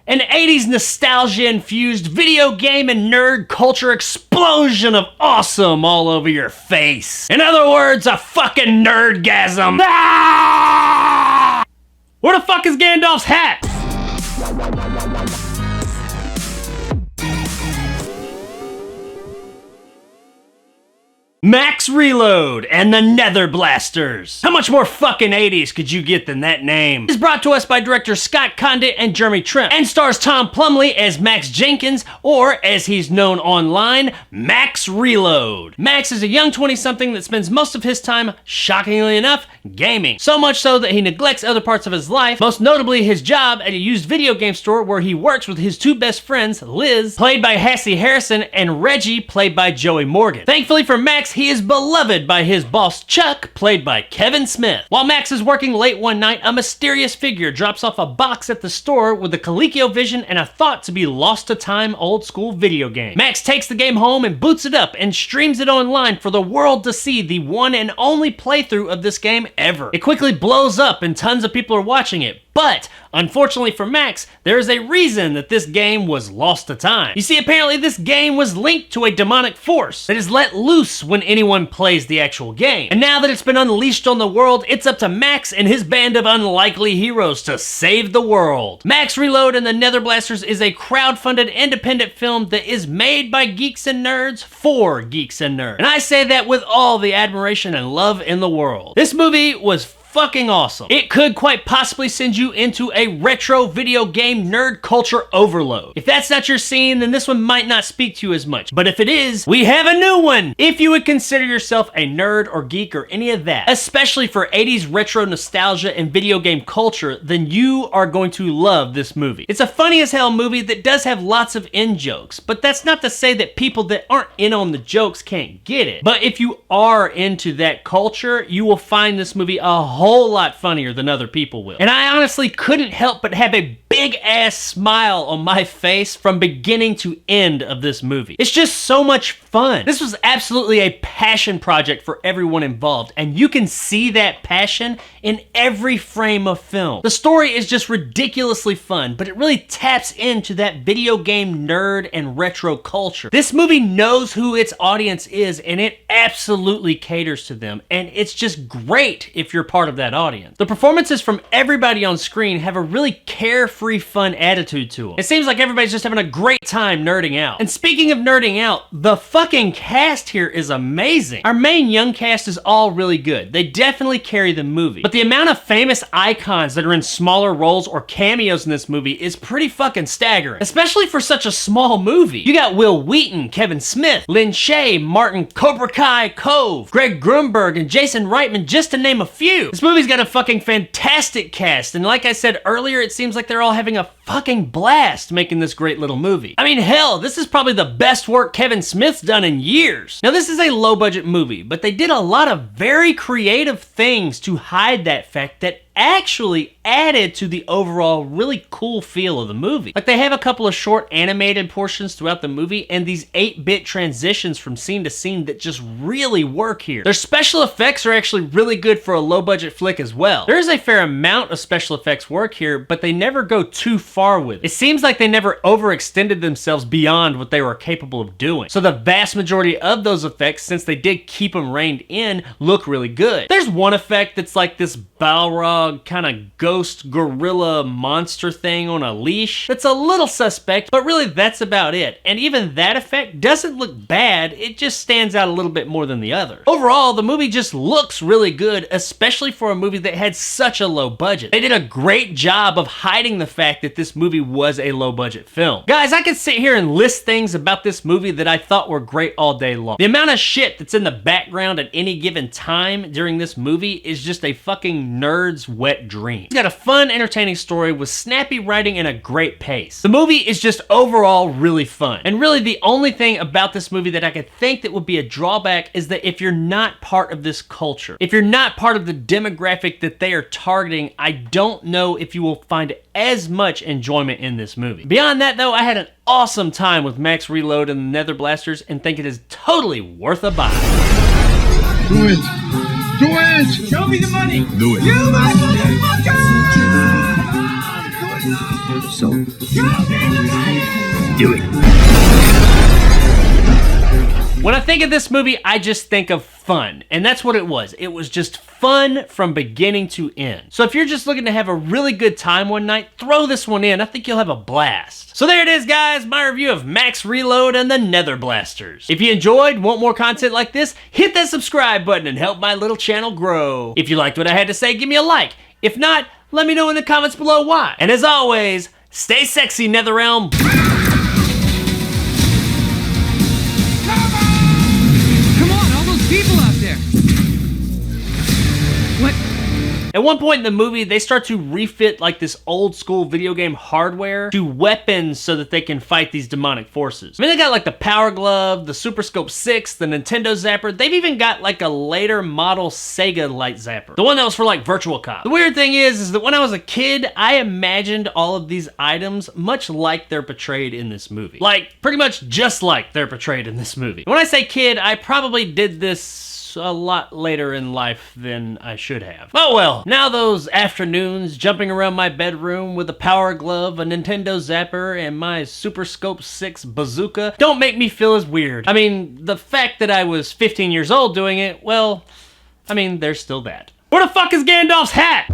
An 80s nostalgia-infused video game and nerd culture explosion of awesome all over your face. In other words, a fucking nerdgasm. Ah! Where the fuck is Gandalf's hat? Max Reload and the Nether Blasters. How much more fucking 80s could you get than that name? It's brought to us by director Scott Condit and Jeremy Trimp, and stars Tom Plumley as Max Jenkins, or as he's known online, Max Reload. Max is a young 20-something that spends most of his time, shockingly enough, gaming. So much so that he neglects other parts of his life, most notably his job at a used video game store where he works with his two best friends, Liz, played by Hassie Harrison, and Reggie, played by Joey Morgan. Thankfully for Max, he is beloved by his boss Chuck, played by Kevin Smith. While Max is working late one night, a mysterious figure drops off a box at the store with a ColecoVision and a thought to be lost to time old school video game. Max takes the game home and boots it up and streams it online for the world to see, the one and only playthrough of this game ever. It quickly blows up and tons of people are watching it. But, unfortunately for Max, there is a reason that this game was lost to time. You see, apparently this game was linked to a demonic force that is let loose when anyone plays the actual game. And now that it's been unleashed on the world, it's up to Max and his band of unlikely heroes to save the world. Max Reload and the Nether Blasters is a crowd-funded independent film that is made by geeks and nerds for geeks and nerds. And I say that with all the admiration and love in the world. This movie was fucking awesome. It could quite possibly send you into a retro video game nerd culture overload. If that's not your scene, then this one might not speak to you as much. But if it is, we have a new one. If you would consider yourself a nerd or geek or any of that, especially for 80s retro nostalgia and video game culture, then you are going to love this movie. It's a funny as hell movie that does have lots of in-jokes, but that's not to say that people that aren't in on the jokes can't get it. But if you are into that culture, you will find this movie a whole lot funnier than other people will. And I honestly couldn't help but have a big ass smile on my face from beginning to end of this movie. It's just so much fun. This was absolutely a passion project for everyone involved, and you can see that passion in every frame of film. The story is just ridiculously fun, but it really taps into that video game nerd and retro culture. This movie knows who its audience is, and it absolutely caters to them, and it's just great if you're part of that audience. The performances from everybody on screen have a really carefree, fun attitude to them. It seems like everybody's just having a great time nerding out. And speaking of nerding out, the fucking cast here is amazing. Our main young cast is all really good. They definitely carry the movie. But the amount of famous icons that are in smaller roles or cameos in this movie is pretty fucking staggering, especially for such a small movie. You got Will Wheaton, Kevin Smith, Lin Shaye, Martin Cobra Kai Cove, Greg Grunberg, and Jason Reitman, just to name a few. This movie's got a fucking fantastic cast, and like I said earlier, it seems like they're all having a fucking blast making this great little movie. I mean, hell, this is probably the best work Kevin Smith's done in years. Now, this is a low-budget movie, but they did a lot of very creative things to hide that fact that actually added to the overall really cool feel of the movie. Like, they have a couple of short animated portions throughout the movie and these 8-bit transitions from scene to scene that just really work here. Their special effects are actually really good for a low-budget flick as well. There is a fair amount of special effects work here, but they never go too far with it. It seems like they never overextended themselves beyond what they were capable of doing. So the vast majority of those effects, since they did keep them reined in, look really good. There's one effect that's like this Balrog kind of ghost gorilla monster thing on a leash that's a little suspect, but really that's about it. And even that effect doesn't look bad, it just stands out a little bit more than the other. Overall, the movie just looks really good, especially for a movie that had such a low budget. They did a great job of hiding the fact that this movie was a low budget film. Guys, I could sit here and list things about this movie that I thought were great all day long. The amount of shit that's in the background at any given time during this movie is just a fucking nerd's wet dream. It's got a fun, entertaining story with snappy writing and a great pace. The movie is just overall really fun. And really the only thing about this movie that I could think that would be a drawback is that if you're not part of this culture, if you're not part of the demographic that they are targeting, I don't know if you will find as much enjoyment in this movie. Beyond that though, I had an awesome time with Max Reload and the Nether Blasters and think it is totally worth a buy. Do it! Do it! Show me the money! Do it! You motherfucker! So, do it. When I think of this movie, I just think of fun, and that's what it was. It was just fun from beginning to end. So if you're just looking to have a really good time one night, throw this one in. I think you'll have a blast. So there it is, guys, my review of Max Reload and the Nether Blasters. If you enjoyed, want more content like this, hit that subscribe button and help my little channel grow. If you liked what I had to say, give me a like. If not, let me know in the comments below why. And as always, stay sexy, NetherRealm. People out there. What? At one point in the movie, they start to refit like this old school video game hardware to weapons so that they can fight these demonic forces. I mean, they got like the Power Glove, the Super Scope 6, the Nintendo Zapper. They've even got like a later model Sega Light Zapper. The one that was for like Virtual Cop. The weird thing is that when I was a kid, I imagined all of these items much like they're portrayed in this movie. Like, pretty much just like they're portrayed in this movie. When I say kid, I probably did this a lot later in life than I should have. Oh well, now those afternoons jumping around my bedroom with a Power Glove, a Nintendo Zapper, and my Super Scope 6 bazooka don't make me feel as weird. I mean, the fact that I was 15 years old doing it, well, I mean, there's still that. Where the fuck is Gandalf's hat?